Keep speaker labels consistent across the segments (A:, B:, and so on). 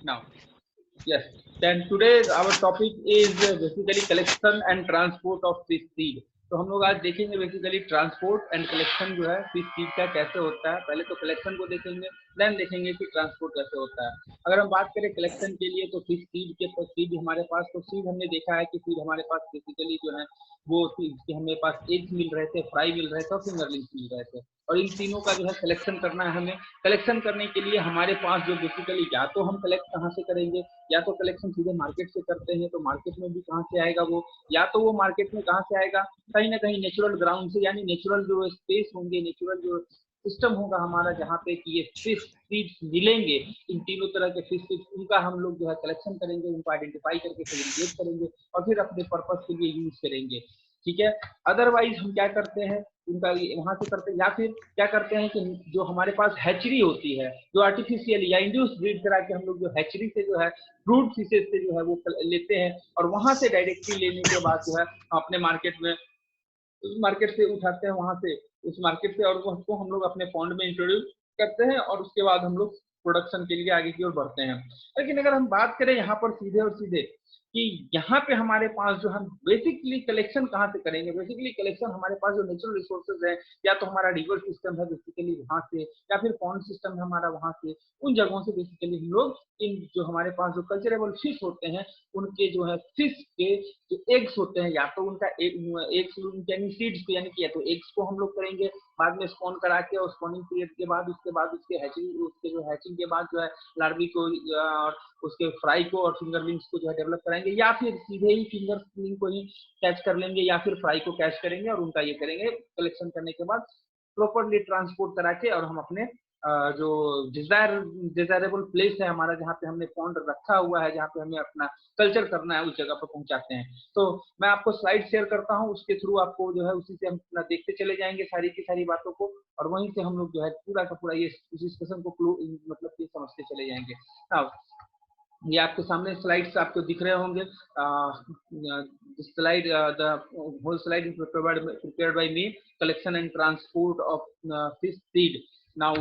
A: Now, yes. Then today our topic is basically collection and transport of fish seed. तो हम लोग आज देखेंगे बेसिकली ट्रांसपोर्ट एंड कलेक्शन जो है फिश सीड का कैसे होता है। पहले तो कलेक्शन को देखेंगे, देन देखेंगे कि ट्रांसपोर्ट कैसे होता है। अगर हम बात करें कलेक्शन के लिए तो फिश सीड के सीड हमारे पास, तो सीड हमने देखा है कि सीड हमारे पास बेसिकली जो है वो हमारे पास एग्स मिल रहे थे, फ्राई मिल रहे थे और फिंगरलिंग्स मिल रहे थे। और इन तीनों का जो है कलेक्शन करना है हमें। कलेक्शन करने के लिए हमारे पास जो बेसिकली या तो हम कलेक्ट कहाँ से करेंगे, या तो कलेक्शन सीधे मार्केट से करते हैं, तो मार्केट में भी कहाँ से आएगा वो, या तो वो मार्केट में कहाँ से आएगा, कहीं ना कहीं नेचुरल ग्राउंड से, यानी नेचुरल जो स्पेस होंगे, नेचुरल जो सिस्टम होगा हमारा जहाँ पे कि ये फिश सीड्स मिलेंगे, इन तीनों तरह के फिश सीड्स, उनका हम लोग जो है कलेक्शन करेंगे, उनको आइडेंटिफाई करके सेग्रीगेट करेंगे और फिर अपने पर्पस के लिए यूज करेंगे। ठीक है। अदरवाइज हम क्या करते हैं, उनका वहां से करते हैं, या फिर क्या करते हैं कि जो हमारे पास हैचरी होती है, जो आर्टिफिशियल या इंड्यूस ब्रीड करा के हम लोग जो हैचरी से जो है फ्रूट फिशेज से जो है वो लेते हैं, और वहां से डायरेक्टली लेने के बाद जो है अपने मार्केट में, उस मार्केट से उठाते हैं, वहां से उस मार्केट से, और उसको हम लोग अपने पॉन्ड में इंट्रोड्यूस करते हैं, और उसके बाद हम लोग प्रोडक्शन के लिए आगे की ओर बढ़ते हैं। लेकिन अगर हम बात करें यहाँ पर सीधे और सीधे कि यहाँ पे हमारे पास जो हम बेसिकली कलेक्शन कहाँ से करेंगे, बेसिकली कलेक्शन हमारे पास जो नेचुरल रिसोर्सेज है, या तो हमारा रिवर सिस्टम है बेसिकली वहां से, या फिर पॉन्ड सिस्टम है हमारा वहां से, उन जगहों से बेसिकली हम लोग इन जो हमारे पास जो कल्चरेबल फिश होते हैं, उनके जो है फिश के जो एग्स होते हैं, या तो उनका एग्स यानी सीड्स को, यानी कि या तो एग्स को हम लोग करेंगे, बाद में स्पॉन करा के और स्पॉनिंग पीरियड के बाद उसके बाद उसके हैचिंग, उसके जो हैचिंग के बाद जो है लार्वी को और उसके फ्राई को और फिंगरलिंग्स को जो है डेवलप कराएंगे, या फिर सीधे ही फिंगरलिंग को ही कैच कर लेंगे, या फिर फ्राई को कैच करेंगे और उनका ये करेंगे कलेक्शन करने के बाद प्रॉपरली ट्रांसपोर्ट करा के, और हम अपने जो डिजायरेबल प्लेस है हमारा, जहाँ पे हमने पॉन्ड रखा हुआ है, जहाँ पे हमें अपना कल्चर करना है, उस जगह पर पहुंचाते हैं। तो मैं आपको स्लाइड शेयर करता हूँ, उसके थ्रू आपको जो है उसी से हम अपना देखते चले जाएंगे सारी की सारी बातों को, और वहीं से हम लोग जो है पूरा का पूरा ये डिस्कशन को मतलब ये समझते चले जाएंगे। अब ये आपके सामने स्लाइड्स आपको दिख रहे होंगे। Slide the whole slide is prepared by me, collection and transport of fish seed. Now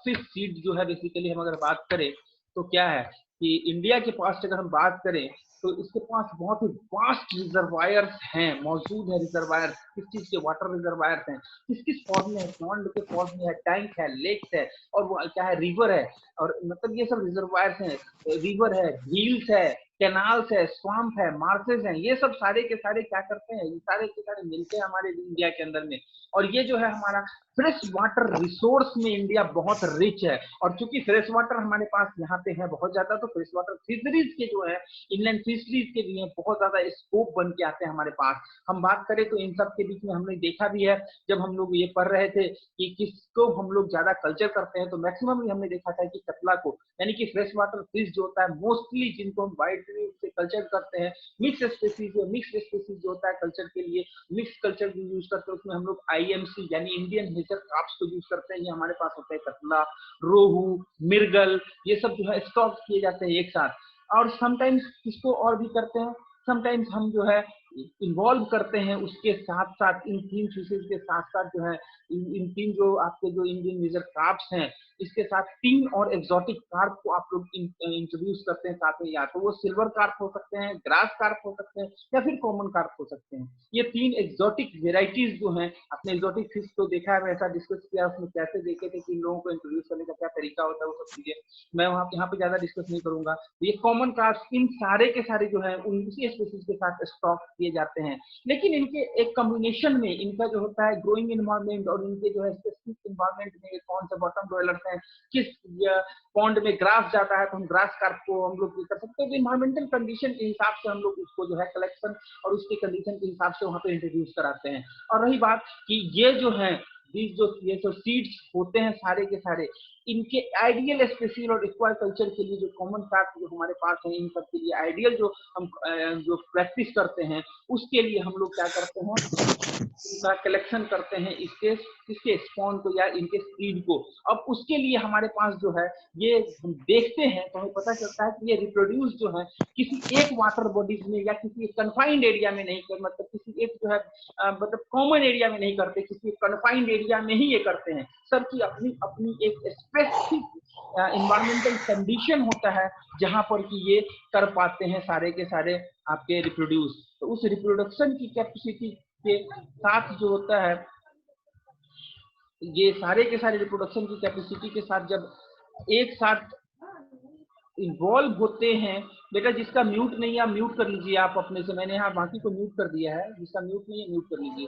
A: fish seed जो है बेसिकली हम अगर बात करें तो क्या है कि इंडिया के पास अगर हम बात करें तो इसके पास बहुत ही वास्ट रिजर्वायर्स हैं, मौजूद है रिजर्वायर, किस चीज के वाटर रिजर्वायर्स हैं, किस किस फॉर्म में है, पॉन्ड के फॉर्म में है, टैंक है, लेक्स है, और वो क्या है, रिवर है, और मतलब ये सब रिजर्वायर्स हैं, रिवर है, झील्स है, कैनाल्स है, स्वैम्प है, मार्सेस हैं, ये सब सारे के सारे क्या करते हैं, ये सारे के सारे मिलते हैं हमारे इंडिया के अंदर में। और ये जो है हमारा फ्रेश वाटर रिसोर्स में इंडिया बहुत रिच है, और चूंकि फ्रेश वाटर हमारे पास यहाँ पे है बहुत ज्यादा, तो फ्रेश वाटर फिशरीज के जो है, इनलैंड फिशरीज के भी बहुत ज्यादा स्कोप बन के आते हैं हमारे पास। हम बात करें तो इन सब के बीच में हमने देखा भी है, जब हम लोग ये पढ़ रहे थे कि किसको हम लोग ज्यादा कल्चर करते हैं, तो मैक्सिमम हमने देखा था कि कतला को, यानी कि फ्रेश वाटर फिश जो होता है मोस्टली जिनको हम वाइट से कल्चर करते हैं, मिक्स स्पेसीज जो होता है कल्चर के लिए, मिक्स कल्चर जो यूज करते हैं, उसमें हम लोग IMC यानी इंडियन नेचर कार्प्स को यूज करते हैं। ये हमारे पास होता है कतला, रोहू, मिर्गल, ये सब जो है स्टॉक किए जाते हैं एक साथ। और समटाइम्स इसको और भी करते हैं, समटाइम्स हम जो है इन्वॉल्व करते हैं उसके साथ साथ, इन तीन फिशेज के साथ साथ जो है इन तीन जो आपके जो इंडियन मेजर कार्प्स हैं, इसके साथ 3 और एक्सोटिक कार्प को आप लोग इंट्रोड्यूस करते हैं साथ में, या तो वो सिल्वर कार्प हो सकते हैं, ग्रास कार्प हो सकते हैं, या फिर कॉमन कार्प हो सकते हैं। ये 3 एक्सोटिक वेराइटीज जो हैं, अपने एक्सोटिक फिश को देखा है, वैसा डिस्कस किया, उसमें कैसे देखे थे कि इन लोगों को इंट्रोड्यूस करने का क्या तरीका होता है, वो सब चीजें मैं वहाँ यहाँ पे ज्यादा डिस्कस नहीं करूंगा। ये कॉमन कार्प इन सारे के सारे जो है उसी स्पीसीज के साथ स्टॉक किए जाते हैं, लेकिन इनके एक कॉम्बिनेशन में इनका जो होता है ग्रोइंग इन्वायरमेंट, और इनके जो है स्पेसिफिक इन्वायरमेंट में कौन सा बॉटम डवेलर्स हैं, किस पॉन्ड में ग्रास जाता है तो हम ग्रास कार्प को हम लोग कर सकते हैं। इन्वायरमेंटल कंडीशन के हिसाब से हम लोग उसको जो है कलेक्शन और उसके कंडीशन के हिसाब से वहां पे इंट्रोड्यूस कराते हैं। और रही बात कि ये जो है ये जो सीड्स होते हैं सारे के सारे, इनके आइडियल स्पेसीज और एक्वाकल्चर के लिए जो कॉमन कार्प जो हमारे पास है, इन सब के लिए आइडियल जो हम जो प्रैक्टिस करते हैं, उसके लिए हम लोग क्या करते हैं, इनका कलेक्शन करते हैं, इसके स्पॉन को या इनके सीड को। अब उसके लिए हमारे पास जो है ये हम देखते हैं तो हमें पता चलता है कि ये रिप्रोड्यूस जो है किसी एक वाटर बॉडीज में या किसी एक कन्फाइंड एरिया में नहीं कर, मतलब किसी एक जो है मतलब कॉमन एरिया में नहीं करते, किसी कन्फाइंड एरिया में ही ये करते हैं, सबकी अपनी अपनी एक स्पेसिफिक इन्वायरमेंटल कंडीशन होता है जहां पर कि ये कर पाते हैं सारे के सारे आपके रिप्रोड्यूस। तो उस रिप्रोडक्शन की कैपेसिटी के साथ जो होता है, ये सारे के सारे रिप्रोडक्शन की कैपेसिटी के साथ जब एक साथ इन्वॉल्व होते हैं, बेटा जिसका म्यूट नहीं है म्यूट कर लीजिए आप अपने से, मैंने यहाँ बाकी को म्यूट कर दिया है, जिसका म्यूट नहीं है म्यूट कर लीजिए,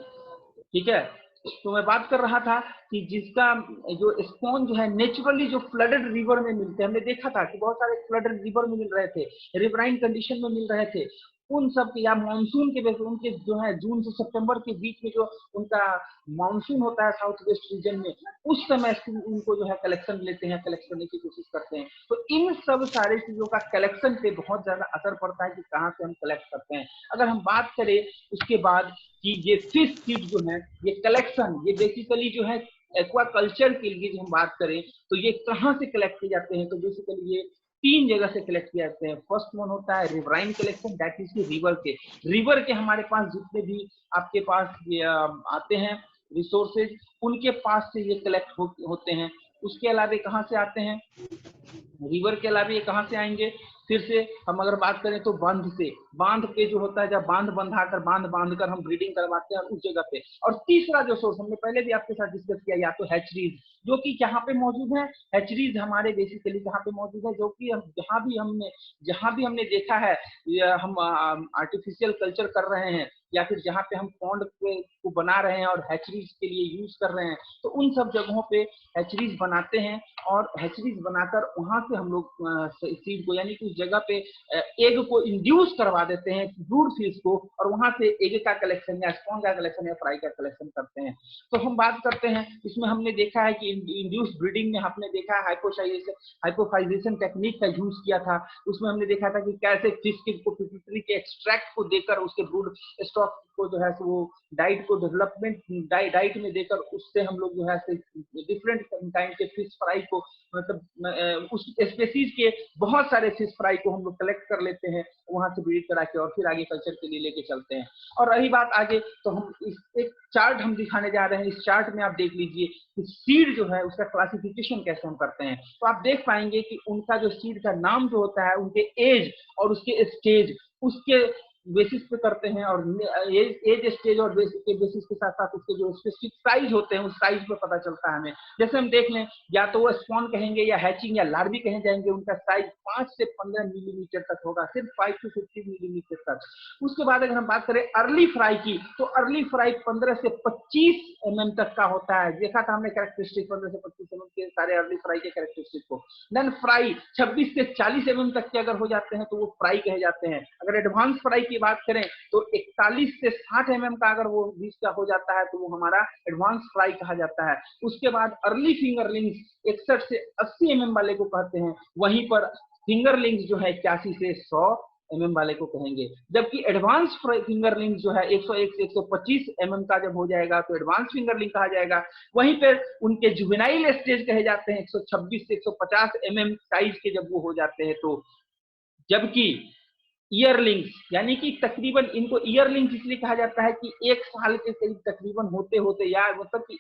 A: ठीक है। तो मैं बात कर रहा था कि जिसका जो स्पॉन जो है नेचुरली जो फ्लडेड रिवर में मिलते हैं, हमने देखा था कि बहुत सारे फ्लडेड रिवर में मिल रहे थे, रिवराइन कंडीशन में मिल रहे थे, उन सब के या मानसून के वजह उनके जो है जून से सितंबर के बीच में जो उनका मानसून होता है साउथ वेस्ट रीजन में, उस समय उनको जो है कलेक्शन लेते हैं, कलेक्ट करने की कोशिश करते हैं। तो इन सब सारे चीजों का कलेक्शन पे बहुत ज्यादा असर पड़ता है कि कहाँ से हम कलेक्ट करते हैं। अगर हम बात करें उसके बाद कि ये फिश सीड जो है ये कलेक्शन, ये बेसिकली जो है एक्वाकल्चर के लिए जो हम बात करें तो ये कहाँ से कलेक्ट किए जाते हैं, तो बेसिकली ये 3 जगह से कलेक्ट किए जाते हैं। फर्स्ट वन होता है riverine collection, that is river के हमारे पास जितने भी आपके पास ये आते हैं रिसोर्सेज, उनके पास से ये कलेक्ट होते हैं। उसके अलावा कहाँ से आते हैं, रिवर के अलावा ये कहाँ से आएंगे, फिर से हम अगर बात करें तो बांध से, बांध पे जो होता है जब बांध बंधाकर बांध कर हम ब्रीडिंग करवाते हैं उस जगह पे। और तीसरा जो सोर्स हमने पहले भी आपके साथ डिस्कस किया, या तो हैचरीज, जो कि कहाँ पे मौजूद है, हैचरीज हमारे बेसिकली कहाँ पे मौजूद है, जो कि हम जहाँ भी हमने देखा है हम आर्टिफिशियल कल्चर कर रहे हैं या फिर जहाँ पे हम पॉन्ड को बना रहे हैं और हैचरीज के लिए यूज कर रहे हैं, तो उन सब जगहों पे हैचरीज बनाते हैं और हैचरीज बनाकर वहां से हम लोग सीड को, यानी कि उस जगह पे एग को इंड्यूस करवा देते हैं ब्रूड फिश को, और वहां से एग का कलेक्शन या स्पॉन का कलेक्शन या फ्राई का कलेक्शन करते हैं। तो हम बात करते हैं, इसमें हमने देखा है कि इंड्यूस ब्रीडिंग में हमने देखा है हाइपोफाइजेशन टेक्निक का यूज किया था। उसमें हमने देखा था कि कैसे फिश को पिट्यूटरी के एक्सट्रैक्ट को देकर उसके ब्रूड स्टॉक को जो है वो डाइट को डेवलपमेंट डाइट में देकर उससे हम लोग जो है डिफरेंट काइंड के फिश फ्राई को, मतलब उस स्पेसीज के बहुत सारे फिश फ्राई को हम लोग कलेक्ट कर लेते हैं, वहां से ब्रीड करा के और फिर आगे कल्चर के लिए लेके चलते हैं। और रही बात आगे, तो हम इस एक चार्ट हम दिखाने जा रहे हैं। इस चार्ट में आप देख लीजिए कि सीड जो है उसका क्लासिफिकेशन कैसे हम करते हैं। तो आप देख पाएंगे कि उनका जो सीड का नाम जो होता है उनके एज और उसके स्टेज उसके बेसिस पे करते हैं, और एज स्टेज और के बेसिस के साथ साथ उसके जो स्पेसिफिक साइज होते हैं उस साइज पे पता चलता है हमें। जैसे हम देख लें, या तो वो स्पॉन कहेंगे या हैचिंग या लार्वी कहे जाएंगे, उनका साइज 5 से 15 मिलीमीटर तक होगा, सिर्फ 5 से 50 मिलीमीटर तक। उसके बाद अगर हम बात करें अर्ली फ्राई की, तो अर्ली फ्राई 15 से 25 mm तक का होता है। देखा था हमने कैरेक्टरिस्टिक 15 से 25 mm के सारे अर्ली फ्राई के कैरेक्टरिस्टिक को। देन फ्राई 26 से 40 mm तक के अगर हो जाते हैं तो वो फ्राई कहे जाते हैं। अगर एडवांस फ्राई की बात करें तो 41 से 60 mm का अगर वो बीच का हो जाता है तो वो हमारा एडवांस फ्राई कहा जाता है। उसके बाद अर्ली फिंगरलिंग्स 61 से 80 mm वाले को कहते हैं। वहीं पर फिंगरलिंग्स जो है 81 से 100 mm वाले को कहेंगे। जबकि एडवांस फिंगरलिंग जो है 101 से 125 mm का जब हो जाएगा तो एडवांस फिंगरलिंग कहा जाएगा। वहीं पर उनके जुवेनाइल स्टेज कहे जाते हैं 126 से 150 mm साइज के जब वो हो जाते हैं तो। जबकि ईयरलिंग्स, यानी कि तकरीबन इनको ईयरलिंग्स इसलिए कहा जाता है कि 1 साल के करीब तकरीबन होते होते, या मतलब कि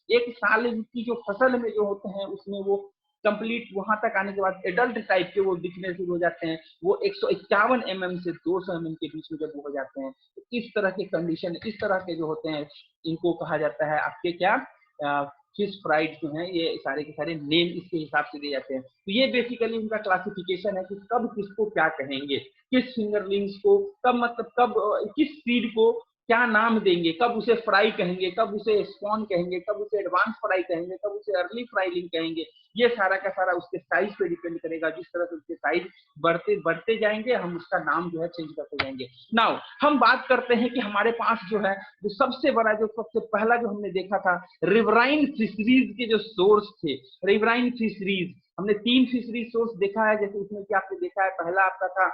A: एक साल की जो फसल में जो होते हैं उसमें वो कंप्लीट वहां तक आने के बाद एडल्ट टाइप के वो दिखने शुरू हो जाते हैं। वो 151 mm से 200 mm के बीच में जब वो हो जाते हैं तो इस तरह के कंडीशन, इस तरह के जो होते हैं इनको कहा जाता है आपके क्या फिश फ्राइड जो है, ये सारे के सारे नेम इसके हिसाब से दिए जाते हैं। तो ये बेसिकली उनका क्लासिफिकेशन है कि कब किसको क्या कहेंगे, किस फिंगरलिंग्स को कब, मतलब कब किस सीड को क्या नाम देंगे, कब उसे फ्राई कहेंगे, कब उसे स्पॉन कहेंगे, कब उसे एडवांस फ्राई कहेंगे, कब उसे अर्ली फ्राइलिंग कहेंगे। ये सारा का सारा उसके साइज पे डिपेंड करेगा। जिस तरह से उसके साइज बढ़ते जाएंगे हम उसका नाम जो है चेंज करते जाएंगे। नाउ हम बात करते हैं कि हमारे पास जो है जो सबसे बड़ा, जो सबसे पहला जो हमने देखा था रिवराइन फिशरीज के जो सोर्स थे, रिवराइन फिशरीज हमने 3 फिशरीज सोर्स देखा है। जैसे उसमें कि आपने देखा है, पहला आपका था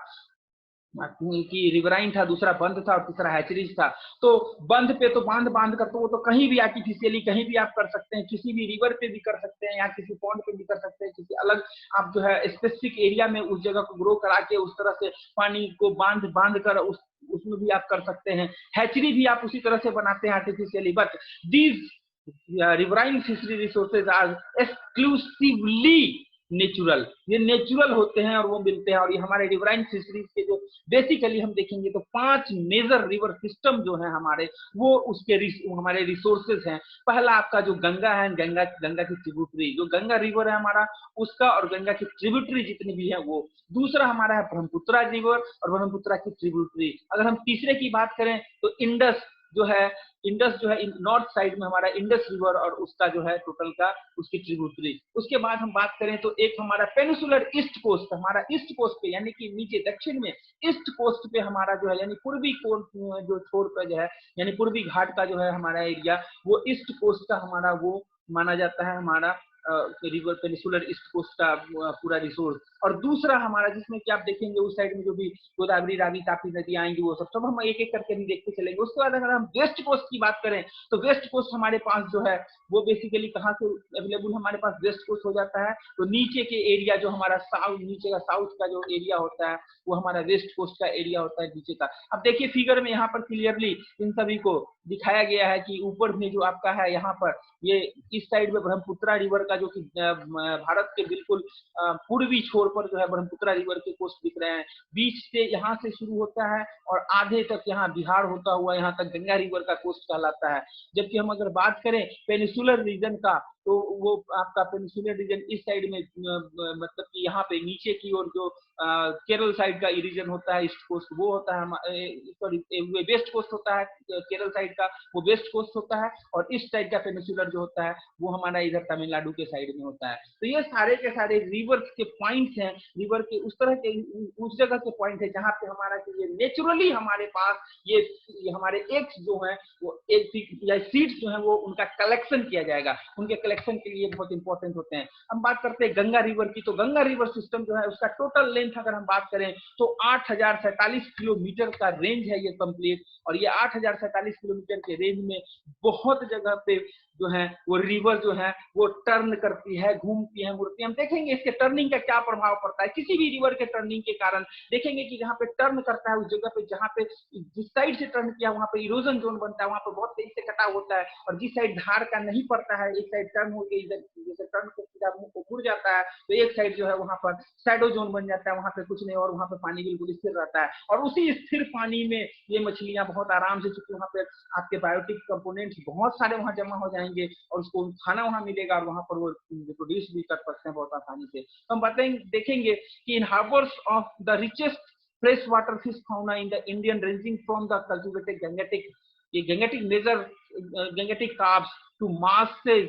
A: कि रिवराइन था, दूसरा बंद था और तीसरा हैचरीज था। तो बंद पे तो बांध कर तो वो तो कहीं भी आर्टिफिशियली कहीं भी आप कर सकते हैं, किसी भी रिवर पे भी कर सकते हैं या किसी पॉन्ड पे भी कर सकते हैं, किसी अलग आप जो है स्पेसिफिक एरिया में उस जगह को ग्रो करा के उस तरह से पानी को बांध कर उसमें भी आप कर सकते हैं। हैचरी भी आप उसी तरह से बनाते हैं artificially. But these riverine fishery resources are exclusively natural, ये नेचुरल होते हैं और वो मिलते हैं। और ये हमारे रिवराइन फिशरीज के जो बेसिकली हम देखेंगे तो 5 मेजर रिवर सिस्टम जो है हमारे, वो उसके हमारे रिसोर्सेज हैं। पहला आपका जो गंगा है, गंगा गंगा की ट्रिब्यूटरी, जो गंगा रिवर है हमारा उसका, और गंगा की ट्रिब्यूटरी जितनी भी है वो। दूसरा हमारा है ब्रह्मपुत्रा रिवर और ब्रह्मपुत्रा की ट्रिब्यूटरी। अगर हम तीसरे की बात करें तो इंडस जो है, इंडस जो है नॉर्थ साइड में हमारा इंडस रिवर और उसका जो है टोटल का उसकी ट्रिब्यूटरी। उसके बाद हम बात करें तो एक हमारा पेनिसुलर ईस्ट कोस्ट, हमारा ईस्ट कोस्ट पे यानी कि नीचे दक्षिण में ईस्ट कोस्ट पे हमारा जो है यानी पूर्वी कोस्ट जो छोर पर जो है यानी पूर्वी घाट का जो है हमारा एरिया, वो ईस्ट कोस्ट का हमारा वो माना जाता है हमारा रिवर पेनिसुलर ईस्ट कोस्ट का पूरा रिसोर्स। और दूसरा हमारा जिसमें कि आप देखेंगे उस साइड में जो भी गोदावरी रावी तापी नदी आएंगी वो सब हम एक एक करके भी देखते चलेंगे। उसके बाद अगर हम वेस्ट कोस्ट की बात करें तो वेस्ट कोस्ट हमारे पास जो है वो बेसिकली कहाँ से अवेलेबल हमारे पास वेस्ट कोस्ट हो जाता है, तो नीचे के एरिया जो हमारा साउथ, नीचे का साउथ का जो एरिया होता है वो हमारा वेस्ट कोस्ट का एरिया होता है नीचे का। अब देखिए फिगर में यहाँ पर क्लियरली इन सभी को दिखाया गया है कि ऊपर में जो आपका है यहाँ पर ये इस साइड में ब्रह्मपुत्रा रिवर का जो कि भारत के बिल्कुल पूर्वी छोर पर जो है ब्रह्मपुत्रा रिवर के कोस्ट दिख रहे हैं। बीच से यहाँ से शुरू होता है और आधे तक यहाँ बिहार होता हुआ यहाँ तक गंगा रिवर का कोस्ट कहलाता है। जबकि हम अगर बात करें पेनिसुलर रीजन का तो वो आपका पेनिसुलर रीजन इस साइड में मतलब कि यहाँ पे नीचे की ओर जो केरल साइड का रीजन होता है ईस्ट कोस्ट वो होता है, सॉरी वेस्ट कोस्ट होता है केरल साइड का, वो वेस्ट कोस्ट होता है। और इस साइड का पेनिसुलर जो होता है वो हमारा इधर तमिलनाडु के साइड में होता है। तो ये सारे के सारे रिवर्स के पॉइंट्स हैं, रिवर के उस तरह के उस जगह के पॉइंट है जहाँ पे हमारा ये नेचुरली हमारे पास ये हमारे एग्स जो है वो एग या सीड्स जो है वो उनका कलेक्शन किया जाएगा, उनके कलेक्शन के लिए बहुत इंपॉर्टेंट होते हैं। हम बात करते हैं गंगा रिवर की, तो गंगा रिवर सिस्टम जो है उसका टोटल लेंथ अगर हम बात करें तो 8047 किलोमीटर का रेंज है ये कंप्लीट। और ये 8047 किलोमीटर के रेंज में बहुत जगह पे जो है वो रिवर जो है वो टर्न करती है, घूमती है, मुड़ती है। हम देखेंगे इसके टर्निंग का क्या प्रभाव पड़ता है। किसी भी रिवर के टर्निंग के कारण देखेंगे कि जहाँ पे टर्न करता है उस जगह पे जहाँ पे जिस साइड से टर्न किया वहां पे इरोजन जोन बनता है, वहां पे बहुत तेजी से कटाव होता है। और जिस साइड धार का नहीं पड़ता है, एक साइड टर्न हो गई जैसे टर्न को सीधा मुंह को मुड़ जाता है तो एक साइड जो है वहां पर शैडो जोन बन जाता है, वहां पे कुछ नहीं और वहां पे पानी बिल्कुल स्थिर रहता है। और उसी स्थिर पानी में ये मछलियां बहुत आराम से, चूंकि वहां पे आपके बायोटिक कंपोनेंट्स बहुत सारे वहां जमा हो जाएंगे और उसको खाना वहां मिलेगा और वहां पर वो प्रोड्यूस भी कर सकते हैं बहुत आसानी से। तो हम देखेंगे कि इन harbours of the richest freshwater fish fauna in the Indian ranging from the cultivated gangetic major gangetic carps to masses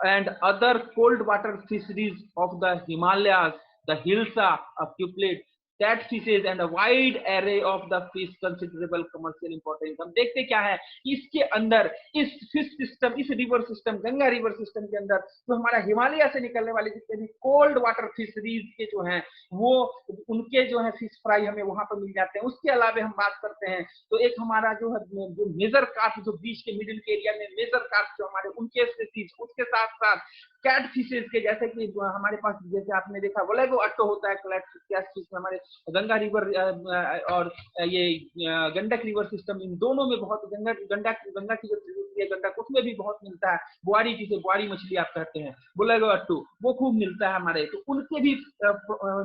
A: and other cold water fisheries of the Himalayas, the Hilsa, Cupid, catfishes and a wide array of the fish considerable commercial importance। हम देखते क्या है इसके अंदर इस fish system, इस river system, Ganga river system के अंदर जो हमारा हिमालय से निकलने वाले जितने भी कोल्ड वाटर फिशरीज के जो हैं वो उनके जो है फिश फ्राई हमें वहां पर मिल जाते हैं। उसके अलावा हम बात करते हैं तो एक हमारा जो है जो मेजर कार्प जो बीच के मिडिल के एरिया में मेजर कार्प जो हमारे उनके स्पीसीज, उसके साथ साथ कैट फिशेज के जैसे कि हमारे पास जैसे आपने देखा वलेगो अट्टो होता है कैट फिश में हमारे गंगा रिवर और ये गंडक रिवर सिस्टम, इन दोनों में बहुत गंगा की जो ट्रिब्यूटरी है गंडक उसमें भी बहुत मिलता है। बुआरी जिसे बुआरी मछली आप कहते हैं, वलेगो अट्टो, वो खूब मिलता है हमारे। तो उनके भी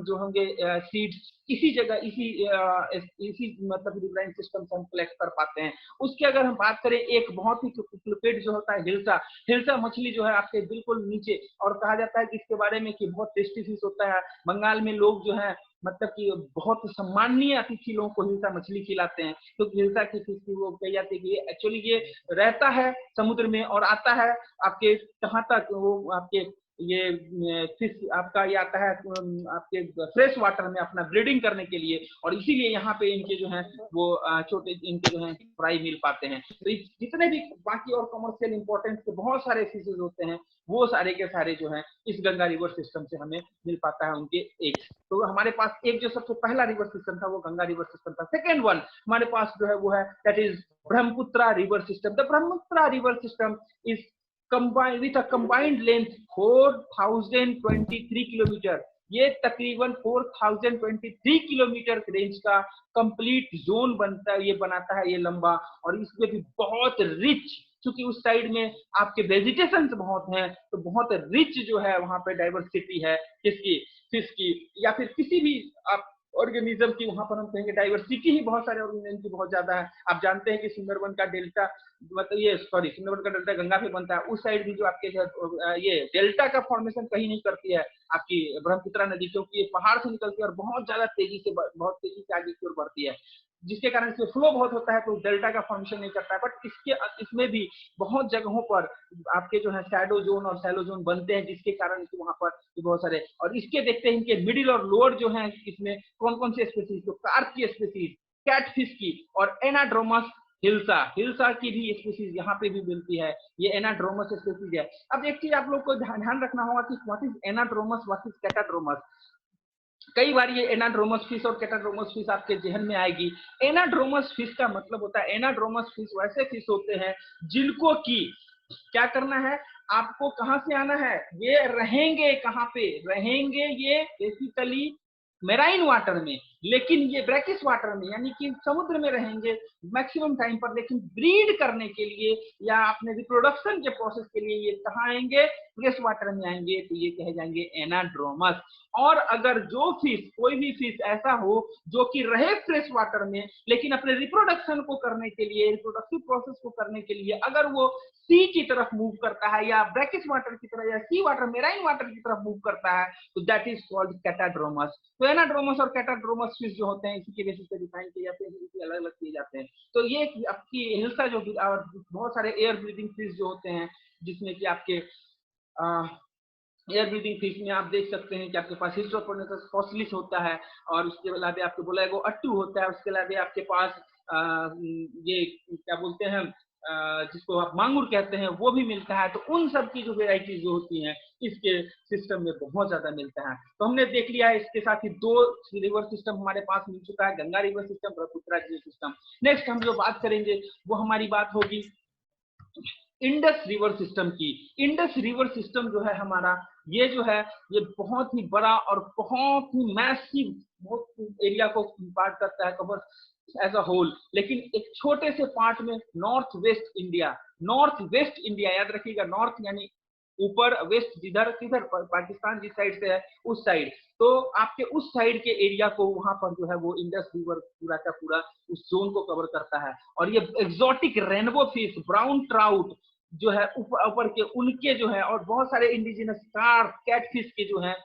A: जो होंगे सीड्स इसी जगह इसी मतलब रिवराइन सिस्टम से हम कलेक्ट कर पाते हैं। उसके अगर हम बात करें एक बहुत ही क्लूपेट जो होता है हिल्सा, हिल्सा मछली जो है आपके बिल्कुल नीचे, और कहा जाता है कि इसके बारे में कि बहुत टेस्टी फिश होता है। बंगाल में लोग जो है मतलब कि बहुत सम्माननीय अतिथि लोगों को हिल्सा मछली खिलाते हैं, क्योंकि हिल्सा की फिश की वो कही जाती है कि एक्चुअली ये रहता है समुद्र में और आता है आपके कहाँ तक, वो आपके ये फिश आपका ये आता है आपके फ्रेश वाटर में अपना ब्रीडिंग करने के लिए, और इसीलिए यहाँ पे इनके जो है वो छोटे इनके जो है फ्राई मिल पाते हैं। तो जितने भी बाकी और कमर्शियल इंपॉर्टेंस के बहुत सारे फिशेज होते हैं वो सारे के सारे जो है इस गंगा रिवर सिस्टम से हमें मिल पाता है उनके एक। तो हमारे पास एक जो सबसे पहला रिवर सिस्टम था वो गंगा रिवर सिस्टम था। सेकेंड वन हमारे पास जो है वो है that is Brahmaputra river system. The Brahmaputra river system is combined with a combined length 4023 kilometre. ये तकरीबन 4023 किलोमीटर रेंज का कंप्लीट जोन बनता है, ये बनाता है ये लंबा, और इसमें भी बहुत रिच क्योंकि उस साइड में आपके वेजिटेशन बहुत हैं, तो बहुत रिच जो है वहां पे डाइवर्सिटी है किसकी, फिश की, या फिर किसी भी आप ऑर्गेनिज्म की, वहां पर हम कहेंगे डाइवर्सिटी ही बहुत सारे ऑर्गेनिज्म की बहुत ज्यादा है। आप जानते हैं कि सुंदरबन का डेल्टा, मतलब ये सॉरी सुंदरबन का डेल्टा गंगा पे बनता है, उस साइड भी जो आपके ये डेल्टा का फॉर्मेशन कहीं नहीं करती है आपकी ब्रह्मपुत्रा नदी, क्योंकि ये पहाड़ से निकलती है और बहुत ज्यादा तेजी से, बहुत तेजी से आगे की ओर बढ़ती है, जिसके कारण इसमें फ्लो बहुत होता है, तो डेल्टा का फॉर्मेशन नहीं करता है। बट इसमें भी बहुत जगहों पर आपके जो है शैडो जोन और शैलो जोन बनते हैं, जिसके कारण वहां पर बहुत सारे, और इसके देखते हैं इनके मिडिल और लोअर जो है इसमें कौन कौन से स्पीसीज, तो कार्प की स्पीसीज, कैटफिश की, और एनाड्रोमस हिल्सा, हिल्सा की भी स्पीसीज यहाँ पे भी मिलती है, ये एनाड्रोमस स्पीसीज है। अब एक चीज आप लोग को ध्यान रखना होगा कि what is anadromous, what is catadromous. कई बार ये एनाड्रोमस फिश और कैटाड्रोमस फिश आपके जहन में आएगी। एनाड्रोमस फिश का मतलब होता है, एनाड्रोमस फिश वैसे फिश होते हैं जिनको की क्या करना है, आपको कहां से आना है, ये रहेंगे कहां पे रहेंगे, ये बेसिकली मेराइन वाटर में, लेकिन ये ब्रैकिश वाटर में यानी कि समुद्र में रहेंगे मैक्सिमम टाइम पर, लेकिन ब्रीड करने के लिए या अपने रिप्रोडक्शन के प्रोसेस के लिए ये कहाँ आएंगे, फ्रेश वाटर में आएंगे, तो ये कहे जाएंगे एनाड्रोमस। और अगर जो फिश, कोई भी फिश ऐसा हो जो कि रहे फ्रेश वाटर में, लेकिन अपने रिप्रोडक्शन को करने के लिए, रिप्रोडक्टिव प्रोसेस को करने के लिए अगर वो सी की तरफ मूव करता है या ब्रैकिश वाटर की तरफ या सी वाटर, मेराइन वाटर की तरफ मूव करता है, तो दैट इज कॉल्ड कैटाड्रोमस। तो एनाड्रोमस और कैटाड्रोमस फिश जो होते हैं इसी के बेसिस पे डिफाइन किए जाते हैं, इसी अलग अलग किए जाते हैं। तो ये आपकी हिल्सा जो और बहुत सारे एयर ब्रीदिंग फिश जो होते हैं, जिसमें कि आपके एयर ब्रीदिंग फिश में आप देख सकते हैं कि आपके पास हिस्टोपोनेटस फॉसिलिस होता है, और उसके अलावा आपके बोलेगो अट्टू होता है, उसके अलावा आपके पास ये क्या बोलते हैं जिसको आप मांगुर कहते हैं वो भी मिलता है। तो उन सब की जो वेराइटीज जो होती हैं इसके सिस्टम में बहुत ज्यादा मिलता है। तो हमने देख लिया है, इसके साथ ही दो रिवर सिस्टम हमारे पास मिल चुका है, Ganga river system, Brahmaputra river system. Next हम जो बात करेंगे वो हमारी बात होगी इंडस रिवर सिस्टम की। इंडस रिवर सिस्टम जो है हमारा, ये जो है ये बहुत ही बड़ा और बहुत ही मैसिव, बहुत एरिया को पार्ट करता है, कवर एज अ होल, लेकिन एक छोटे से पार्ट में north west India, north west India याद रखिएगा, नॉर्थ यानी ऊपर, वेस्ट जिधर किधर पाकिस्तान जिस साइड से है उस साइड, तो आपके उस साइड के एरिया को वहां पर जो है वो इंडस रिवर पूरा का पूरा उस जोन को कवर करता है। और ये exotic rainbow fish, brown trout जो है ऊपर ऊपर के उनके जो है, और बहुत सारे इंडिजिनस कार्प, कैटफिश के जो है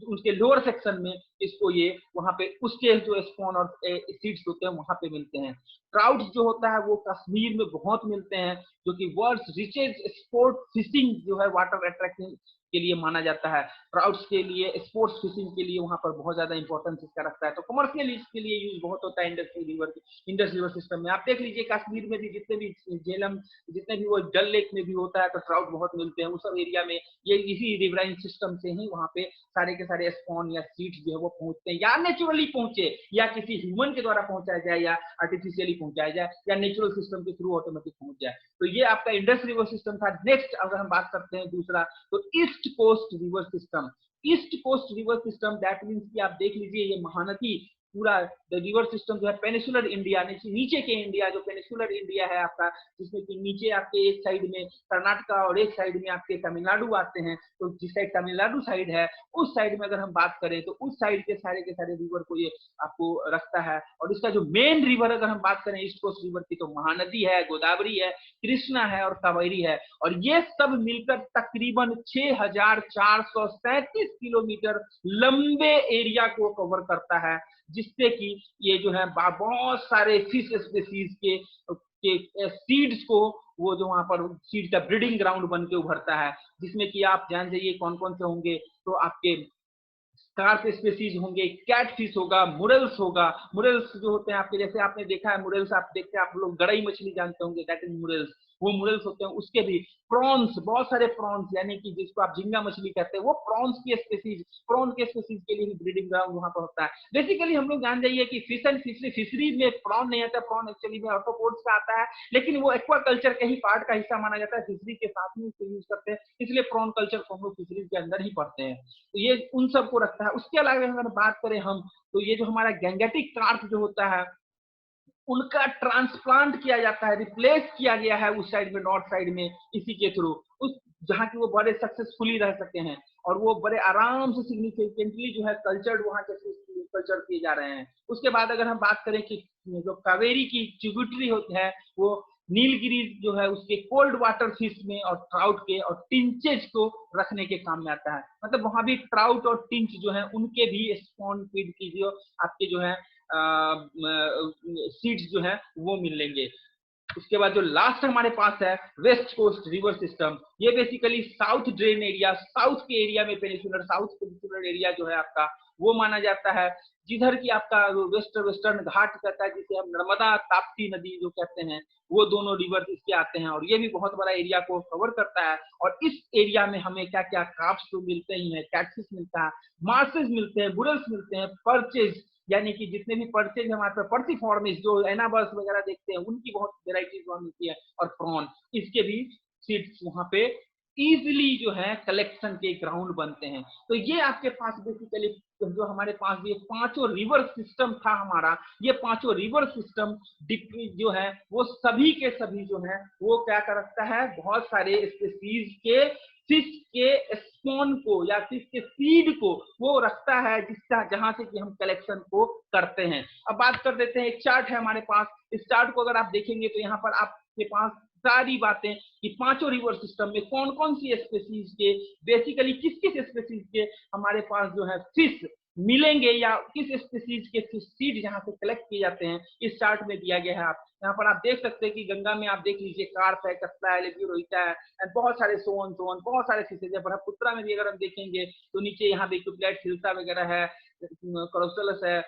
A: उसके लोअर सेक्शन में इसको ये वहां पे उसके जो स्पॉन और सीड्स होते हैं वहां पे मिलते हैं। ट्राउट जो होता है वो कश्मीर में बहुत मिलते हैं, जो कि वर्ल्ड रिचेस्ट स्पोर्ट फिशिंग जो है वाटर अट्रैक्टिंग के लिए माना जाता है। ट्राउट्स के लिए, स्पोर्ट्स फिशिंग के लिए वहां पर बहुत ज्यादा इंपॉर्टेंस इसका रखता है। तो कमर्शियल इसके लिए यूज बहुत होता है इंडस रिवर सिस्टम में। आप देख लीजिए कश्मीर में भी जितने भी झेलम, जितने भी वो डल लेक में भी होता है तो ट्राउट बहुत मिलते हैं उस सब एरिया में। ये इसी रिवराइन सिस्टम से ही वहां पे सारे के सारे स्पॉन या सीड्स जो है वो पहुंचते हैं, या नेचुरली पहुंचे, या किसी ह्यूमन के द्वारा पहुंचाया जाए, या आर्टिफिशियली पहुंचाया जाए, या नेचुरल सिस्टम के थ्रू ऑटोमेटिक पहुंच जाए। तो ये आपका इंडस रिवर सिस्टम था। नेक्स्ट अगर हम बात करते हैं दूसरा, तो east coast river system. East coast river system that means कि आप देख लीजिए ये महानदी पूरा रिवर सिस्टम जो है पेनिसुलर इंडिया, नीचे के इंडिया जो पेनिसुलर इंडिया है आपका, जिसमें कि नीचे आपके एक साइड में कर्नाटका और एक साइड में आपके तमिलनाडु आते हैं। तो जिस साइड तमिलनाडु साइड है उस साइड में अगर हम बात करें तो उस साइड के सारे रिवर को ये आपको रखता है। और इसका जो मेन रिवर अगर हम बात करें ईस्ट कोस्ट रिवर की, तो महानदी है, गोदावरी है, कृष्णा है और कावेरी है। और ये सब मिलकर तकरीबन 6437 किलोमीटर लंबे एरिया को कवर करता है, जिससे कि ये जो है बहुत सारे फिश स्पीसीज के सीड्स को वो जो वहां पर सीड का ब्रीडिंग ग्राउंड बन के उभरता है, जिसमें कि आप जान जाइए कौन कौन से होंगे। तो आपके कार्प स्पीसीज होंगे, कैटफिश होगा, मुरेल्स होगा। मुरेल्स जो होते हैं आपके, जैसे आपने देखा है मुरेल्स, आप देखते हैं आप लोग गड़ई मछली जानते होंगे, दैट इज मुरेल्स, वो मुरेल्स होते हैं। उसके भी प्रॉन्स, बहुत सारे प्रॉन्स यानी कि जिसको आप झींगा मछली कहते हैं, वो प्रॉन्स की स्पीसीज, प्रॉन के स्पीसीज के लिए भी ब्रीडिंग ग्राउंड वहां पर होता है। बेसिकली हम लोग जान जाइए कि फिश एंड फिशरीज में प्रॉन नहीं आता, प्रॉन एक्चुअली में ऑर्थोपोड्स का आता है, लेकिन वो एक्वा कल्चर के ही पार्ट का हिस्सा माना जाता है, फिशरी के साथ में उसको यूज करते हैं, इसलिए प्रॉन कल्चर को हम लोग फिशरीज के अंदर ही पढ़ते हैं। तो ये उन सब को रखता है। उसके अलावा अगर बात करें हम, तो ये जो हमारा गैंगेटिक कार्प जो होता है, उनका ट्रांसप्लांट किया जाता है, रिप्लेस किया गया है उस साइड में, नॉर्थ साइड में, इसी के थ्रू, उस जहाँ की वो बड़े सक्सेसफुली रह सकते हैं और वो बड़े आराम से सिग्निफिकेंटली जो है कल्चर्ड वहाँ के कल्चर किए जा रहे हैं। उसके बाद अगर हम बात करें कि जो कावेरी की ट्रिब्यूटरी होती है वो नीलगिरी जो है उसके कोल्ड वाटर फिश में और ट्राउट के और टिंचेज को रखने के काम में आता है। मतलब वहां भी ट्राउट और टिंच जो है उनके भी स्पॉन फीड की जो आपके जो है सीड्स जो है वो मिलेंगे। उसके बाद जो लास्ट हमारे पास है वेस्ट कोस्ट रिवर सिस्टम, ये basically south drain area, south के एरिया में पेनिसुलर, साउथ पेनिसुलर एरिया जो है आपका वो माना जाता है, जिधर की आपका वेस्टर्न घाट कहता है, जिसे हम नर्मदा ताप्ती नदी जो कहते हैं, वो दोनों रिवर इसके आते हैं और ये भी बहुत बड़ा एरिया को कवर करता है। और इस एरिया में हमें क्या क्या क्रॉप्स तो मिलते ही हैं, कैटफिश मिलता है, मार्सेस मिलते हैं, बुरल्स मिलते हैं, पर्चेज यानी कि जितने भी पर्चेज हमारे पास पर्सिफॉर्मिस जो एनाबल्स वगैरह देखते हैं उनकी बहुत वेराइटीज वहां मिलती है, और प्रॉन, इसके भी सीड्स वहां पे इजीली जो है कलेक्शन के ग्राउंड बनते हैं। तो ये आपके पास बेसिकली जो हमारे पास ये पांचों रिवर सिस्टम था हमारा, ये पांचों रिवर सिस्टम जो है वो सभी के सभी जो है वो क्या कर रखता है, बहुत सारे स्पीसीज के फिश के स्पॉन को या फिश के सीड को वो रखता है, जिसका जहां से कि हम कलेक्शन को करते हैं। अब बात कर देते हैं, एक चार्ट है हमारे पास, इस चार्ट को अगर आप देखेंगे तो यहाँ पर आपके पास सारी बातें कि पांचों रिवर सिस्टम में कौन कौन सी स्पीसीज के, बेसिकली किस किस स्पीसीज के हमारे पास जो है फिश मिलेंगे या किस स्पीसीज के फिश सीड जहां से कलेक्ट किए जाते हैं, इस चार्ट में दिया गया है। आप यहाँ पर आप देख सकते हैं कि गंगा में आप देख लीजिए कार्प है, कतला है, लेबी रोहिता है, बहुत सारे सोन बहुत सारे फिशेज है। ब्रह्मपुत्रा में भी अगर हम देखेंगे तो नीचे यहाँ पे क्यूप्लेट हिल्सा वगैरह है, क्रोसलस है,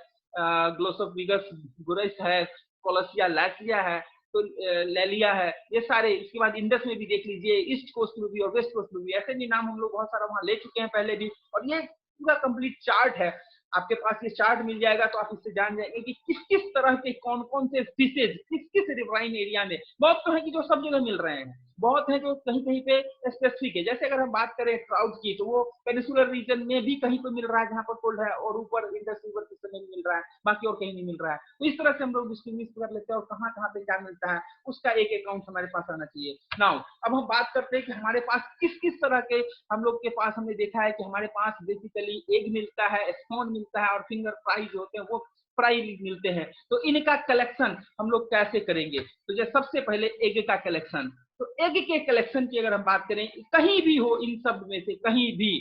A: ग्लोसोफिगस गुरस है, कोलसिया लैसिया है, तो लेलिया है, ये सारे। इसके बाद इंडस में भी देख लीजिए, ईस्ट कोस्ट में भी और वेस्ट कोस्ट में भी, ऐसे भी नाम हम लोग बहुत सारा वहां ले चुके हैं पहले भी, और ये पूरा कंप्लीट चार्ट है आपके पास। ये चार्ट मिल जाएगा तो आप इससे जान जाएंगे कि किस किस तरह के कौन कौन से फिशेज किस किस रिवराइन एरिया में, बहुत तो है कि जो सब जगह मिल रहे हैं, बहुत है जो कहीं कहीं पे स्पेसिफिक है। जैसे अगर हम बात करें ट्राउट की तो वो पेनिसुलर रीजन में भी कहीं पे मिल रहा है जहां पर कोल्ड है, और ऊपर इंडस रिवर सिस्टम में मिल रहा है, बाकी और कहीं नहीं मिल रहा है। तो इस तरह से हम लोग डिस्टिंग्विश कर लेते हैं और कहाँ कहाँ पे क्या मिलता है उसका एक अकाउंट हमारे पास आना चाहिए। नाउ अब हम बात करते हैं कि हमारे पास किस किस तरह के हम लोग के पास, हमने देखा है कि हमारे पास बेसिकली एग मिलता है, स्पॉन मिलता है और फिंगर फ्राई जो होते हैं वो फ्राई मिलते हैं। तो इनका कलेक्शन हम लोग कैसे करेंगे, तो जैसे सबसे पहले एग का कलेक्शन, तो एग के कलेक्शन की अगर हम बात करें, कहीं भी हो इन सब में से कहीं भी,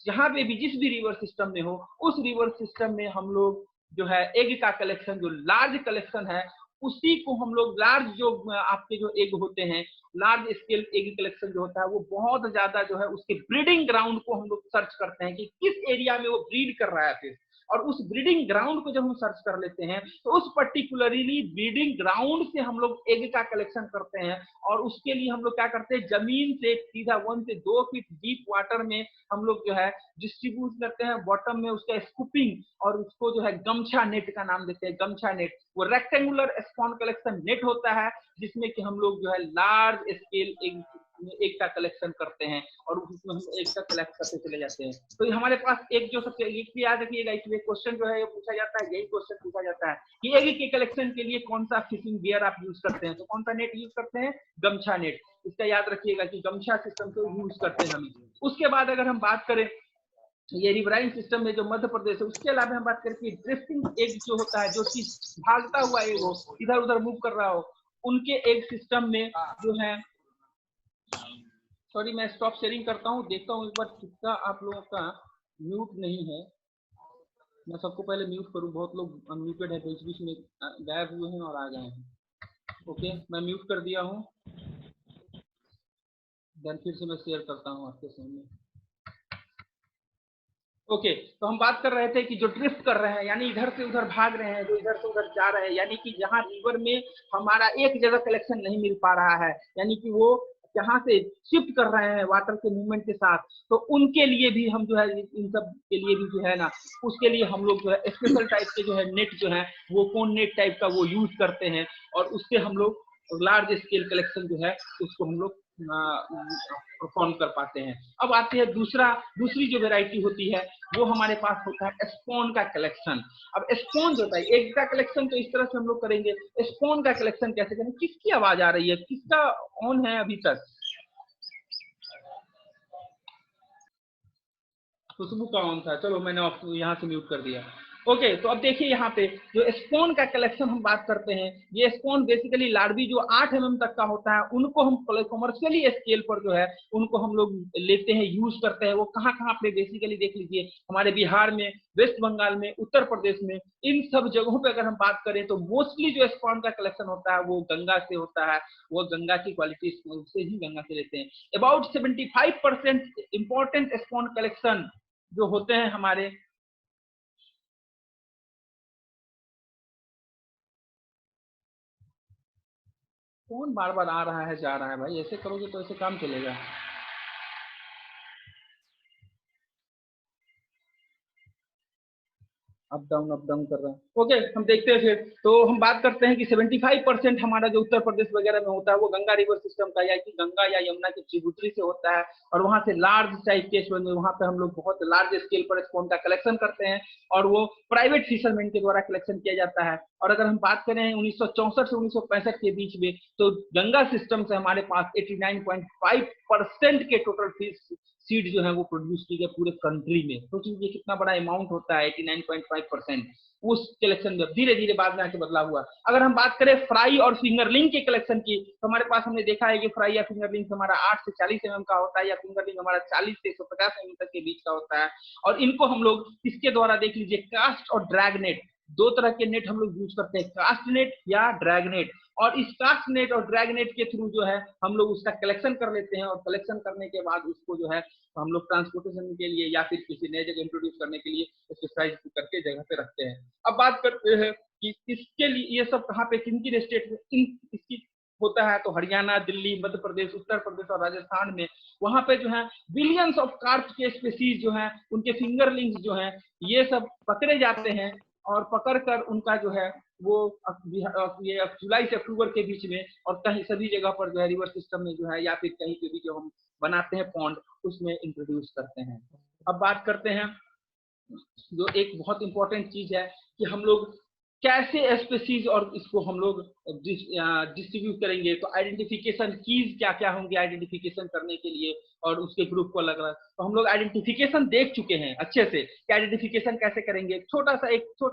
A: जहां पे भी जिस भी रिवर सिस्टम में हो, उस रिवर सिस्टम में हम लोग जो है एग का कलेक्शन, जो लार्ज कलेक्शन है उसी को हम लोग लार्ज जो आपके जो एग होते हैं, लार्ज स्केल एग कलेक्शन जो होता है वो बहुत ज्यादा जो है उसके ब्रीडिंग ग्राउंड को हम लोग सर्च करते हैं कि किस एरिया में वो ब्रीड कर रहा है फिर, और उस ब्रीडिंग ग्राउंड को जब हम सर्च कर लेते हैं तो उस पर्टिकुलरली ब्रीडिंग ग्राउंड से हम लोग एग का कलेक्शन करते हैं। और उसके लिए हम लोग क्या करते हैं, जमीन से सीधा 1 से 2 फीट डीप वाटर में हम लोग जो है डिस्ट्रीब्यूट करते हैं, बॉटम में उसका स्कूपिंग, और उसको जो है गमछा नेट का नाम देते हैं, गमछा नेट। वो रेक्टेंगुलर स्पॉन कलेक्शन नेट होता है जिसमें कि हम लोग जो है लार्ज स्केल एक का कलेक्शन करते हैं और उसमें हम एक का कलेक्ट करते चले जाते हैं। तो हमारे पास एक जो सबसे याद रखिएगा, इसमें क्वेश्चन जो है ये पूछा जाता है, यही क्वेश्चन पूछा जाता है कि एग के कलेक्शन के लिए कौन सा फिशिंग गियर आप यूज करते हैं, तो कौन सा नेट यूज करते हैं, गमछा नेट। इसका याद रखिएगा कि गमछा सिस्टम को यूज करते हैं हम। उसके बाद अगर हम बात करें ये रिवराइन सिस्टम में जो मध्य प्रदेश है, उसके अलावा हम बात करें कि ड्रिफ्टिंग एग जो होता है, जो कि भागता हुआ एग हो, इधर उधर मूव कर रहा हो, उनके एग सिस्टम में जो है, सॉरी मैं स्टॉप शेयरिंग करता हूँ, देखता हूँ एक बार किसका आप लोगों का म्यूट नहीं है। मैं सबको पहले म्यूट करूँ, बहुत लोग अनम्यूटेड है, बीच बीच में गायब हुए हैं और आ गए हैं। ओके मैं म्यूट कर दिया हूँ, देन फिर से मैं शेयर करता हूँ आपके सामने। ओके तो हम बात कर रहे थे कि जो ड्रिफ्ट कर रहे हैं यानी इधर से उधर भाग रहे हैं, जो इधर से उधर जा रहे हैं, यानी कि जहाँ रिवर में हमारा एक जगह कलेक्शन नहीं मिल पा रहा है, यानी कि वो जहाँ से शिफ्ट कर रहे हैं वाटर के मूवमेंट के साथ, तो उनके लिए भी हम जो है इन सब के लिए भी जो है ना, उसके लिए हम लोग जो है स्पेशल टाइप के जो है नेट जो है वो कौन नेट टाइप का वो यूज करते हैं, और उससे हम लोग लार्ज स्केल कलेक्शन जो है उसको हम लोग परफॉर्म कर पाते हैं। अब आते हैं दूसरी जो वेराइटी होती है वो हमारे पास होता है स्पोन का कलेक्शन। अब स्पोन जो होता है, एग का कलेक्शन तो इस तरह से हम लोग करेंगे, स्पोन का कलेक्शन कैसे करें? किसकी आवाज आ रही है, किसका ऑन है अभी तक? खुशबू का ऑन था, चलो मैंने यहाँ से म्यूट कर दिया। ओके, तो अब देखिए यहाँ पे जो स्पोन का कलेक्शन हम बात करते हैं, ये स्पोन बेसिकली लार्वी जो 8 mm तक का होता है उनको हम कमर्शियली स्केल पर जो है उनको हम लोग लेते हैं, यूज करते हैं। वो कहाँ कहाँ पे बेसिकली देख लीजिए, हमारे बिहार में, वेस्ट बंगाल में, उत्तर प्रदेश में, इन सब जगहों पे अगर हम बात करें तो मोस्टली जो स्पोन का कलेक्शन होता है वो गंगा से होता है। वो गंगा की क्वालिटी से ही गंगा से लेते हैं। अबाउट 75% इंपॉर्टेंट स्पोन कलेक्शन जो होते हैं हमारे, कौन बार बार आ रहा है जा रहा है भाई? ऐसे करोगे तो ऐसे काम चलेगा? अप डाउन कर रहा है। ओके, हम देखते हैं फिर। तो हम बात करते हैं कि 75% हमारा जो उत्तर प्रदेश वगैरह में होता है वो गंगा रिवर सिस्टम का, या कि गंगा या यमुना की ट्रिब्यूटरी से होता है। और वहां से लार्ज टाइप के वहां पे हम लोग बहुत लार्ज स्केल पर स्पॉन का कलेक्शन करते हैं और वो प्राइवेट फिशरमैन के द्वारा कलेक्शन किया जाता है। और अगर हम बात करें 1964 से 1965 के बीच में, तो गंगा सिस्टम से हमारे पास 89.5% के टोटल फिश सीड जो है वो प्रोड्यूस की गई पूरे कंट्री में। तो ये कितना बड़ा अमाउंट होता है, 89.5%। उस कलेक्शन में धीरे धीरे बाद में आके बदला हुआ। अगर हम बात करें फ्राई और फिंगरलिंग के कलेक्शन की, तो हमारे पास हमने देखा है कि फ्राई या फिंगरलिंग हमारा 8 से 40 mm का होता है, या फिंगरलिंग हमारा 40 से 150 mm तक के बीच का होता है। और इनको हम लोग इसके द्वारा देख लीजिए, कास्ट और ड्रैग नेट, दो तरह के नेट हम लोग यूज करते हैं, कास्ट नेट या ड्रैग नेट। और इस कास्ट नेट और ड्रैग नेट के थ्रू जो है हम लोग उसका कलेक्शन कर लेते हैं, और कलेक्शन करने के बाद उसको जो है हम लोग ट्रांसपोर्टेशन के लिए या फिर किसी नए जगह इंट्रोड्यूस करने के लिए उसको साइज करके जगह पे रखते हैं। अब बात करते हैं कि इसके लिए ये सब कहाँ पे, किन किन स्टेट में इसकी होता है, तो हरियाणा, दिल्ली, मध्य प्रदेश, उत्तर प्रदेश और राजस्थान में वहां पे जो है बिलियंस ऑफ कार्प के स्पीसीज जो है, उनके फिंगरलिंग्स जो है, ये सब पकड़े जाते हैं। और पकड़कर उनका जो है वो ये जुलाई से अक्टूबर के बीच में, और कहीं सभी जगह पर जो है रिवर सिस्टम में जो है या फिर कहीं पे भी जो हम बनाते हैं पॉन्ड, उसमें इंट्रोड्यूस करते हैं। अब बात करते हैं जो एक बहुत इंपॉर्टेंट चीज है कि हम लोग कैसे स्पीसीज और इसको हम लोग डिस्ट्रीब्यूट करेंगे। तो आइडेंटिफिकेशन कीज क्या क्या होंगे आइडेंटिफिकेशन करने के लिए, और उसके ग्रुप को अलग अलग। तो हम लोग आइडेंटिफिकेशन देख चुके हैं अच्छे से कि आइडेंटिफिकेशन कैसे करेंगे। एक छोटा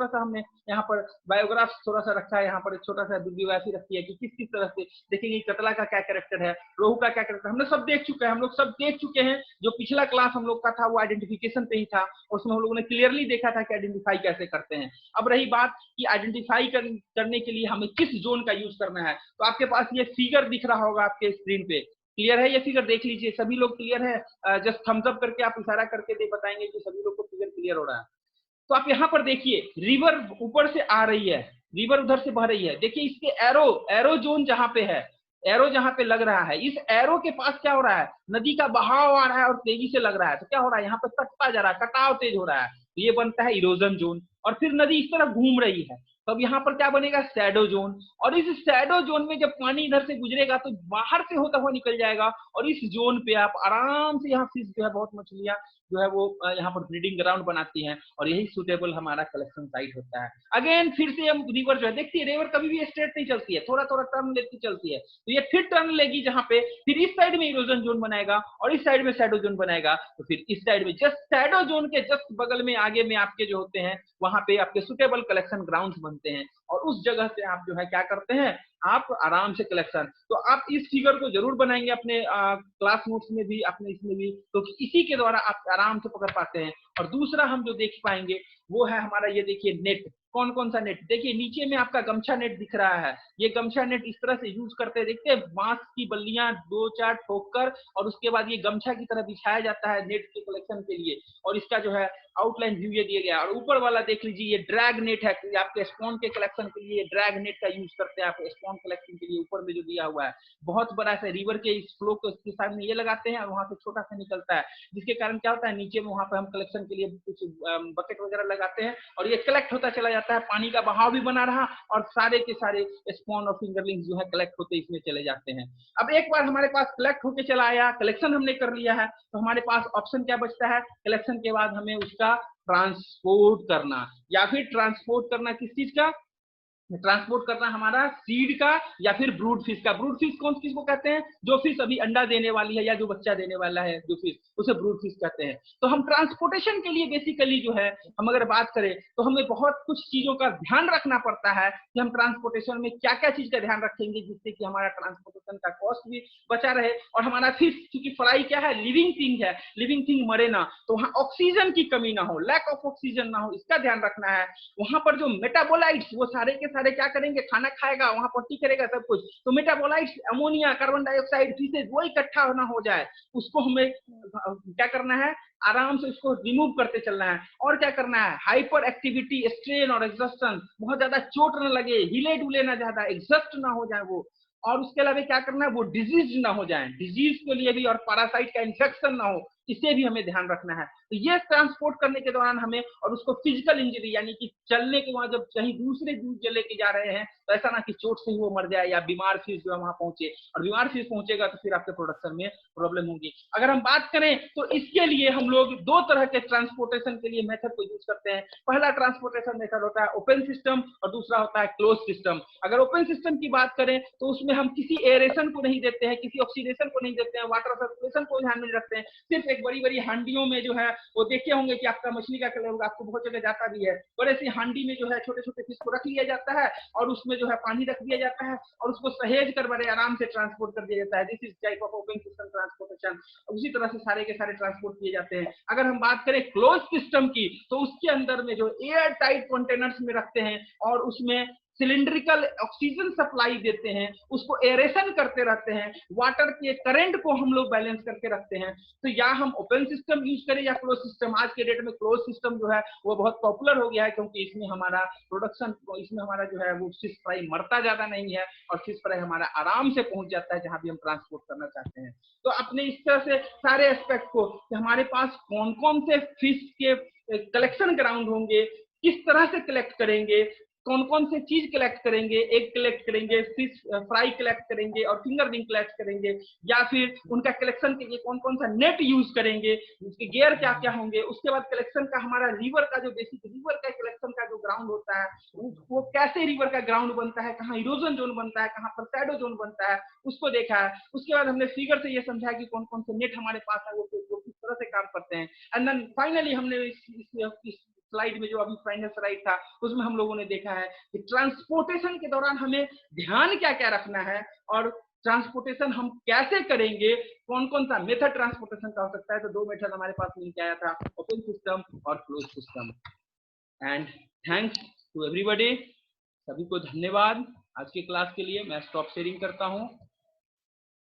A: सा हमने यहाँ पर बायोग्राफ थोड़ा सा रखा है, यहाँ पर एक छोटा सा बिब्लियोग्राफी रखी है कि किस किस तरह से देखेंगे कतला का क्या कैरेक्टर है, रोहू का क्या कैरेक्टर, हमने सब देख चुके हैं। हम लोग सब देख चुके हैं। जो पिछला क्लास हम लोग का था वो आइडेंटिफिकेशन पे ही था, उसमें हम लोगों ने क्लियरली देखा था कि आइडेंटिफाई कैसे करते हैं। अब रही बात कि आइडेंटिफाई करने के लिए हमें किस जोन का यूज करना है, तो आपके पास ये फिगर दिख रहा होगा आपके स्क्रीन पे। क्लियर है ये फिगर? देख लीजिए, सभी लोग क्लियर है? जस्ट थम्स अप करके आप इशारा करके दे बताएंगे कि सभी लोग को फिगर क्लियर हो रहा है। तो आप यहाँ पर देखिए, रिवर ऊपर से आ रही है, रिवर उधर से बह रही है। देखिए इसके एरो एरो जोन जहाँ पे है, एरो जहाँ पे लग रहा है, इस एरो के पास क्या हो रहा है, नदी का बहाव आ रहा है और तेजी से लग रहा है। तो क्या हो रहा है, यहाँ पे कटता जा रहा है, कटाव तेज हो रहा है, तो ये बनता है इरोजन जोन। और फिर नदी इस तरफ घूम रही है, तो अब यहाँ पर क्या बनेगा, शैडो जोन। और इस शैडो जोन में जब पानी इधर से गुजरेगा तो बाहर से होता हुआ निकल जाएगा, और इस जोन पे आप आराम से, यहाँ फिश जो है बहुत मछलियां जो है वो यहाँ पर ब्रीडिंग ग्राउंड बनाती हैं, और यही सुटेबल हमारा कलेक्शन साइट होता है। अगेन फिर से हम रिवर जो है, देखिए रिवर कभी भी स्ट्रेट नहीं चलती है, थोड़ा थोड़ा टर्न लेती चलती है। तो ये फिर टर्न लेगी जहाँ पे, फिर इस साइड में इरोजन जोन बनाएगा और इस साइड में शैडो जोन बनाएगा। तो फिर इस साइड में जस्ट शैडो जोन के जस्ट बगल में आगे में आपके जो होते हैं वहां पे आपके सुटेबल कलेक्शन ग्राउंड बनते हैं, और उस जगह से आप जो है क्या करते हैं, आप आराम से कलेक्शन। तो आप इस फिगर को जरूर बनाएंगे अपने क्लास नोट्स में भी, अपने इसमें भी, तो इसी के द्वारा आप आराम से पकड़ पाते हैं। और दूसरा हम जो देख पाएंगे वो है हमारा, ये देखिए नेट, कौन कौन सा नेट, देखिए नीचे में आपका गमछा नेट दिख रहा है। ये गमछा नेट इस तरह से यूज करते हैं, देखते हैं बांस की बल्लियां दो चार ठोक कर, और उसके बाद ये गमछा की तरह बिछाया जाता है नेट के कलेक्शन के लिए। और इसका जो है आउटलाइन व्यू ये दिया गया। और ऊपर वाला देख लीजिए, ये ड्रैग नेट है, आपके स्पॉन के कलेक्शन के लिए ड्रैग नेट का यूज करते हैं आप स्पॉन कलेक्शन के लिए। ऊपर में जो दिया हुआ है बहुत बड़ा सा, रिवर के इस फ्लो को इसके सामने ये लगाते हैं और वहां से छोटा सा निकलता है, जिसके कारण क्या होता है नीचे में वहां पे हम कलेक्शन के लिए कुछ बकेट वगैरह लगाते हैं और ये कलेक्ट होता चला जाता जाता है, पानी का बहाव भी बना रहा और सारे के सारे स्पॉन और फिंगरलिंग्स जो है कलेक्ट होते इसमें चले जाते हैं। अब एक बार हमारे पास कलेक्ट होके चला आया, कलेक्शन हमने कर लिया है, तो हमारे पास ऑप्शन क्या बचता है, कलेक्शन के बाद हमें उसका ट्रांसपोर्ट करना, या फिर ट्रांसपोर्ट करना किस चीज का, ट्रांसपोर्ट करना हमारा सीड का या फिर ब्रूड फिश का। ब्रूड फिश कौन किसको कहते हैं, जो फिश अभी अंडा देने वाली है या जो बच्चा देने वाला है जो फिश, उसे ब्रूड फिश कहते हैं। तो हम ट्रांसपोर्टेशन के लिए बेसिकली जो है हम अगर बात करें तो हमें बहुत कुछ चीजों का ध्यान रखना पड़ता है कि हम ट्रांसपोर्टेशन में क्या क्या चीज का ध्यान रखेंगे जिससे कि हमारा ट्रांसपोर्टेशन का कॉस्ट भी बचा रहे और हमारा फिश, क्योंकि फ्राई क्या है, लिविंग थिंग है, लिविंग थिंग मरे ना, तो वहां ऑक्सीजन की कमी ना हो, लैक ऑफ ऑक्सीजन ना हो, इसका ध्यान रखना है। वहां पर जो मेटाबोलाइट्स वो सारे के सारे क्या करेंगे, खाना खाएगा, वहां पट्टी करेगा सब कुछ, तो metabolites ammonia, carbon dioxide, faeces वो इकट्ठा ना हो जाए, उसको हमें क्या करना है, आराम से उसको रिमूव करते चलना है। और क्या करना है, हाइपर एक्टिविटी, स्ट्रेन और एग्जॉस्टन, बहुत ज्यादा चोट न लगे, हिले डुले ना ज्यादा, एग्जॉस्ट ना हो जाए वो, और उसके अलावा क्या करना है, वो डिजीज ना हो जाए, डिजीज के लिए भी, और पैरासाइट का इन्फेक्शन ना हो, इसे भी हमें ध्यान रखना है। तो ये ट्रांसपोर्ट करने के दौरान हमें, और उसको फिजिकल इंजरी यानी कि चलने के वहां जब कहीं दूसरे दूर लेके जा रहे हैं तो ऐसा ना कि चोट से ही वो मर जाए या बीमार फिश जो है वहां पहुंचे, और बीमार फिश पहुंचेगा तो फिर आपके प्रोडक्शन में प्रॉब्लम होगी। अगर हम बात करें तो इसके लिए हम लोग दो तरह के ट्रांसपोर्टेशन के लिए मेथड को यूज करते हैं। पहला ट्रांसपोर्टेशन मेथड होता है ओपन सिस्टम और दूसरा होता है क्लोज सिस्टम। अगर ओपन सिस्टम की बात करें तो उसमें हम किसी एरेशन को नहीं देते हैं, किसी ऑक्सीडेशन को नहीं देते हैं, वाटर सर्कुलेशन को ध्यान में रखते हैं, सिर्फ एक बड़ी बड़ी हांडियों में जो है वो देखे होंगे कि आपका मछली का कलर होगा, आपको बहुत जगह जाता भी है, बड़े सी हांडी में जो है छोटे छोटे फिश को रख लिया जाता है और उसमें जो है पानी रख दिया जाता है और उसको सहेज कर बड़े आराम से ट्रांसपोर्ट कर दिया जाता है। This is type of open system transportation. उसी तरह से सारे के सारे ट्रांसपोर्ट किए जाते हैं। अगर हम बात करें क्लोज सिस्टम की तो उसके अंदर में जो एयर टाइट कंटेनर्स में रखते हैं और उसमें सिलिंड्रिकल ऑक्सीजन सप्लाई देते हैं, उसको एरेशन करते रहते हैं, वाटर के करंट को हम लोग बैलेंस करके रखते हैं। तो या हम ओपन सिस्टम यूज करें या क्लोज सिस्टम, आज के डेट में क्लोज सिस्टम जो है वो बहुत पॉपुलर हो गया है क्योंकि इसमें हमारा प्रोडक्शन, इसमें हमारा जो है वो फिश फ्राई मरता ज्यादा नहीं है और फिश फ्राई हमारा आराम से पहुंच जाता है जहां भी हम ट्रांसपोर्ट करना चाहते हैं। तो अपने इस तरह से सारे एस्पेक्ट को कि हमारे पास कौन कौन से फिश के कलेक्शन ग्राउंड होंगे, किस तरह से कलेक्ट करेंगे, कौन कौन से चीज कलेक्ट करेंगे, एग कलेक्ट करेंगे, फिश फ्राई कलेक्ट करेंगे और फिंगर विंग कलेक्ट करेंगे, या फिर उनका कलेक्शन के लिए कौन कौन सा नेट यूज करेंगे, उसके गियर क्या क्या होंगे, उसके बाद कलेक्शन का हमारा रिवर का जो बेसिक रिवर का कलेक्शन का जो ग्राउंड होता है वो कैसे रिवर का ग्राउंड बनता है, कहाँ इरोजन जोन बनता है, कहाँ पर शैडो जोन बनता है, उसको देखा है। उसके बाद हमने फिगर से ये समझा कि कौन कौन से नेट हमारे पास है वो किस तरह से काम करते हैं। एंड देन फाइनली हमने इस स्लाइड में जो अभी फाइनल स्लाइड था उसमें हम लोगों ने देखा है कि ट्रांसपोर्टेशन के दौरान हमें ध्यान क्या क्या रखना है और ट्रांसपोर्टेशन हम कैसे करेंगे, कौन कौन सा मेथड ट्रांसपोर्टेशन का हो सकता है। तो दो मेथड हमारे पास मिल के आया था, ओपन सिस्टम और close system. And thanks to everybody, सभी को धन्यवाद। आज की क्लास के लिए मैं स्टॉप शेयरिंग करता हूँ।